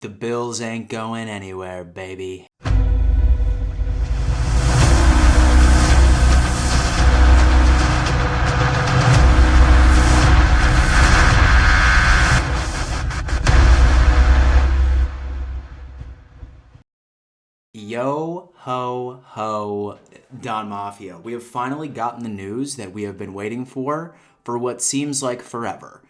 The Bills ain't going anywhere, baby. Yo ho ho, Don Mafia. We have finally gotten the news that we have been waiting for what seems like forever.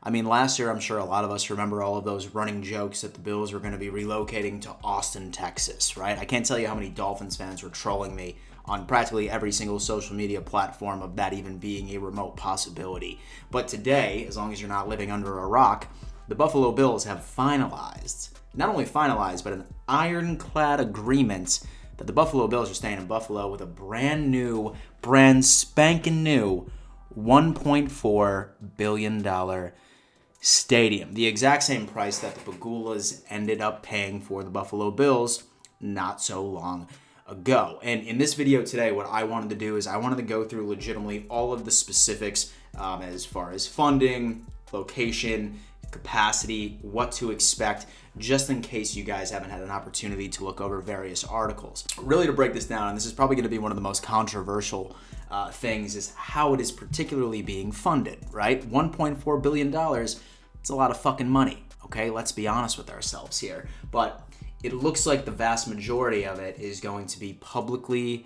I mean, last year, I'm sure a lot of us remember all of those running jokes that the Bills were going to be relocating to Austin, Texas, right? I can't tell you how many Dolphins fans were trolling me on practically every single social media platform of that even being a remote possibility. But today, as long as you're not living under a rock, the Buffalo Bills have not only finalized, but an ironclad agreement that the Buffalo Bills are staying in Buffalo with a brand spanking new $1.4 billion stadium. The exact same price that the Pegulas ended up paying for the Buffalo Bills not so long ago. And in this video today, what I wanted to do is I wanted to go through legitimately all of the specifics as far as funding, location, capacity, what to expect, just in case you guys haven't had an opportunity to look over various articles. Really, to break this down, and this is probably going to be one of the most controversial things, is how it is particularly being funded, right? $1.4 billion, it's a lot of fucking money, okay? Let's be honest with ourselves here. But it looks like the vast majority of it is going to be publicly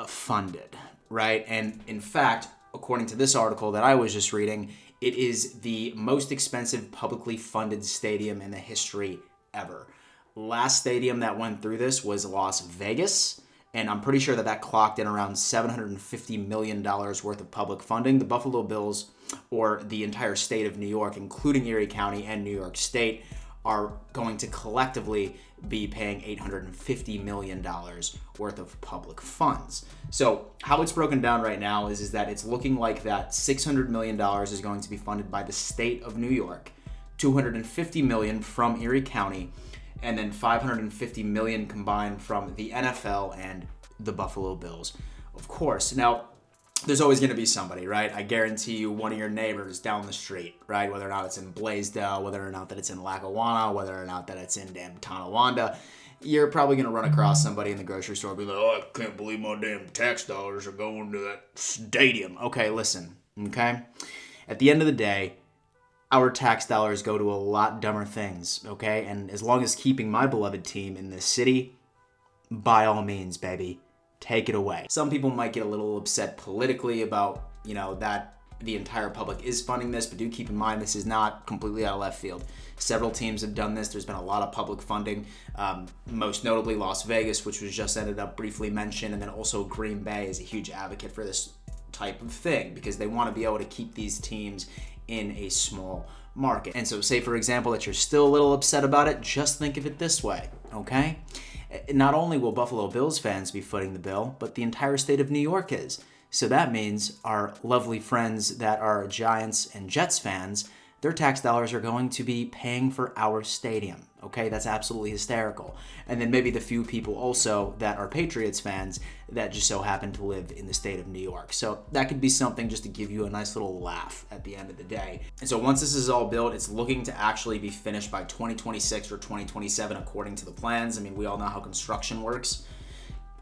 funded, right? And in fact, according to this article that I was just reading, it is the most expensive publicly funded stadium in the history ever. Last stadium that went through this was Las Vegas, and I'm pretty sure that clocked in around $750 million worth of public funding. The Buffalo Bills, or the entire state of New York, including Erie County and New York State, are going to collectively be paying $850 million worth of public funds. So how it's broken down right now is that it's looking like that $600 million is going to be funded by the state of New York, $250 million from Erie County, and then $550 million combined from the NFL and the Buffalo Bills, of course. Now, there's always going to be somebody, right? I guarantee you one of your neighbors down the street, right? Whether or not it's in Blaisdell, whether or not that it's in Lackawanna, whether or not that it's in damn Tonawanda, you're probably going to run across somebody in the grocery store and be like, oh, I can't believe my damn tax dollars are going to that stadium. Okay, listen, okay? At the end of the day, our tax dollars go to a lot dumber things, okay? And as long as keeping my beloved team in this city, by all means, baby, take it away. Some people might get a little upset politically about, that the entire public is funding this, but do keep in mind this is not completely out of left field. Several teams have done this. There's been a lot of public funding, most notably Las Vegas, which was just ended up briefly mentioned, and then also Green Bay is a huge advocate for this type of thing because they want to be able to keep these teams in a small market. And so say, for example, that you're still a little upset about it, just think of it this way, okay? Not only will Buffalo Bills fans be footing the bill, but the entire state of New York is. So that means our lovely friends that are Giants and Jets fans, their tax dollars are going to be paying for our stadium. Okay, that's absolutely hysterical. And then maybe the few people also that are Patriots fans that just so happen to live in the state of New York. So that could be something just to give you a nice little laugh at the end of the day. And so once this is all built, it's looking to actually be finished by 2026 or 2027 according to the plans. I mean, we all know how construction works.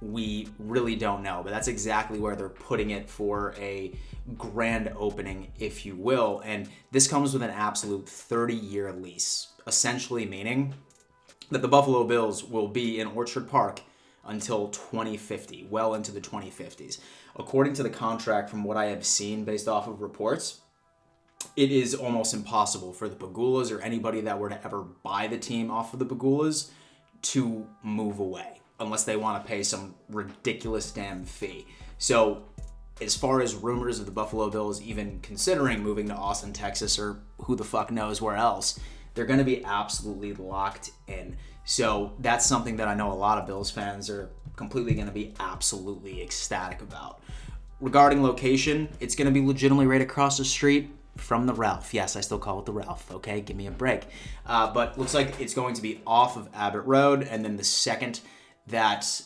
We really don't know, but that's exactly where they're putting it for a grand opening, if you will. And this comes with an absolute 30-year lease, essentially meaning that the Buffalo Bills will be in Orchard Park until 2050, well into the 2050s. According to the contract, from what I have seen based off of reports, it is almost impossible for the Pegulas or anybody that were to ever buy the team off of the Pegulas to move away, unless they want to pay some ridiculous damn fee. So as far as rumors of the Buffalo Bills even considering moving to Austin, Texas, or who the fuck knows where else, they're going to be absolutely locked in. So that's something that I know a lot of Bills fans are completely going to be absolutely ecstatic about. Regarding location, it's going to be legitimately right across the street from the Ralph. Yes, I still call it the Ralph, okay? Give me a break. But looks like it's going to be off of Abbott Road, and then the second that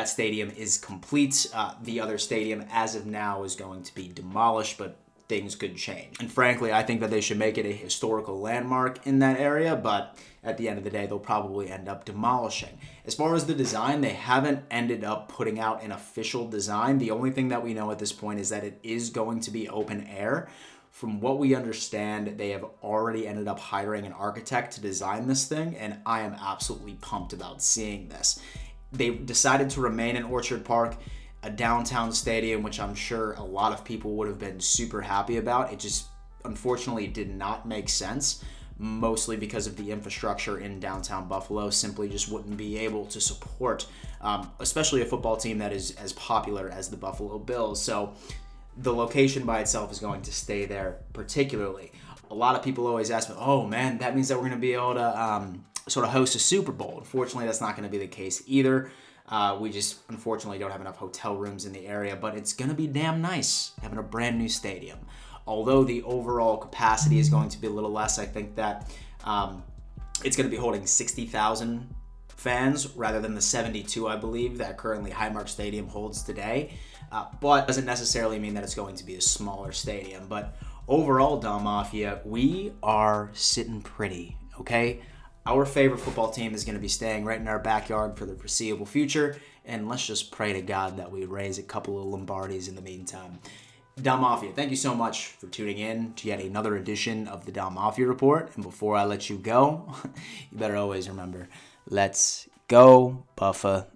stadium is complete, the other stadium as of now is going to be demolished, but things could change. And frankly, I think that they should make it a historical landmark in that area, but at the end of the day, they'll probably end up demolishing. As far as the design, they haven't ended up putting out an official design. The only thing that we know at this point is that it is going to be open air. From what we understand, they have already ended up hiring an architect to design this thing, and I am absolutely pumped about seeing this. They decided to remain in Orchard Park, a downtown stadium, which I'm sure a lot of people would have been super happy about. It just unfortunately did not make sense, mostly because of the infrastructure in downtown Buffalo simply just wouldn't be able to support, especially a football team that is as popular as the Buffalo Bills. So the location by itself is going to stay there particularly. A lot of people always ask me, oh man, that means that we're going to be able to sort of host a Super Bowl. Unfortunately, that's not going to be the case either. We just unfortunately don't have enough hotel rooms in the area, but it's going to be damn nice having a brand new stadium. Although the overall capacity is going to be a little less, I think that it's going to be holding 60,000 fans rather than the 72, I believe, that currently Highmark Stadium holds today. But doesn't necessarily mean that it's going to be a smaller stadium. But overall, Dom Mafia, we are sitting pretty, okay? Our favorite football team is going to be staying right in our backyard for the foreseeable future, and let's just pray to God that we raise a couple of Lombardis in the meantime. Dom Mafia, thank you so much for tuning in to yet another edition of the Dom Mafia Report. And before I let you go, you better always remember, let's go Buffalo.